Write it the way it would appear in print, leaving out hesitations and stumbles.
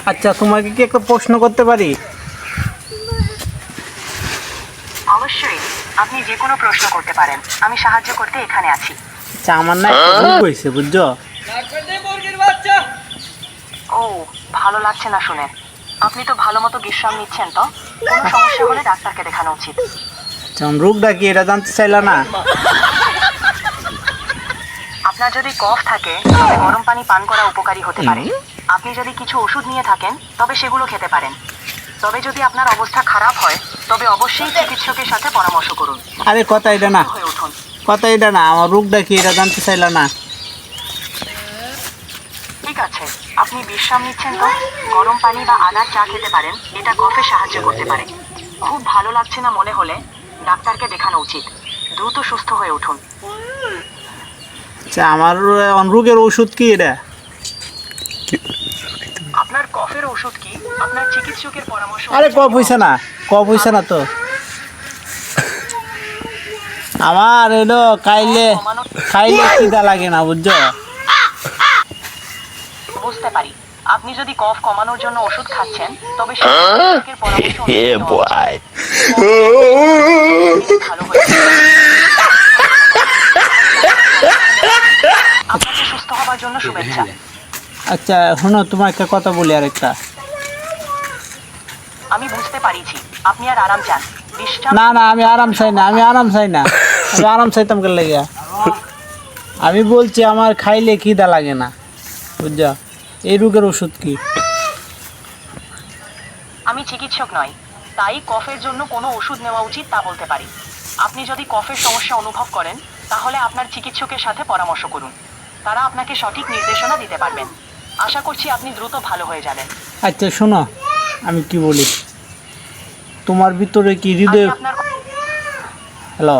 আচ্ছা, তোমাকে কি একটা প্রশ্ন করতে পারি? অবশ্যই, আপনি যে কোনো প্রশ্ন করতে পারেন। আমি সাহায্য করতে এখানে আছি। আচ্ছা, আমার না একটা রোগ হয়েছে, বুঝছো? ও, ভালো লাগছে না শুনে। আপনি তো ভালো মতো বিশ্রাম নিচ্ছেন, তো কোনো সমস্যা হলে ডাক্তারকে দেখানো উচিত। আচ্ছা, রোগটা কি এটা জানতে চাইলা না? আপনার যদি কফ থাকে তবে গরম পানি পান করা উপকারী হতে পারে। আপনি যদি কিছু ওষুধ নিয়ে থাকেন তবে সেগুলো খেতে পারেন। তবে যদি আপনার অবস্থা খারাপ হয় তবে অবশ্যই চিকিৎসকের সাথে পরামর্শ করুন। আরে কথা এটা না, হয়ে উঠুন। কথা এটা না, আমার রোগটা কি এটা জানতে চাইলা না? ঠিক আছে, আপনি বিশ্রাম নিচ্ছেন, তো গরম পানি বা আদার চা খেতে পারেন। এটা কফে সাহায্য করতে পারে। খুব ভালো লাগছে না মনে হলে ডাক্তারকে দেখানো উচিত। দ্রুত সুস্থ হয়ে উঠুন। আচ্ছা, আমার রোগের ওষুধ কি এটা? আপনার কফের ওষুধ কি? আপনার চিকিৎসকের পরামর্শ আরে কফ হইছে না, কফ হইছে না তো আমার। এলো খাইলে খাইলে খিদা লাগে না, বুঝছো? বুঝতে পারি। আপনি যদি কফ কমানোর জন্য ওষুধ খাচ্ছেন তবে চিকিৎসকের পরামর্শ অনুযায়ী নেওয়া উচিত। ভালো হয়ে যাবে। আপনাকে সুস্থ হবার জন্য শুভেচ্ছা। আচ্ছা শোনো, তোমার একটা কথা বলি, আরেকটা। আমি বুঝতে পারিছি, আপনি আর আরাম চান। বিশ্রাম না না, আমি আরাম চাই না, আমি আরাম চাই না, আমি আরাম চাইতাম কে লেগে? আমি বলছি আমার খাইলে খিদা লাগে না, বুঝছো? এই রোগের ওষুধ কি? আমি চিকিৎসক নই, তাই কফের জন্য কোনো ওষুধ নেওয়া উচিত তা বলতে পারি। আপনি যদি কফের সমস্যা অনুভব করেন তাহলে আপনার চিকিৎসকের সাথে পরামর্শ করুন। তারা আপনাকে সঠিক নির্দেশনা দিতে পারবেন। আশা করছি আপনি দ্রুত ভালো হয়ে যাবেন। আচ্ছা শোনো, আমি কি বলি, তোমার ভিতরে কি আমি হৃদয়? আপনার হ্যালো?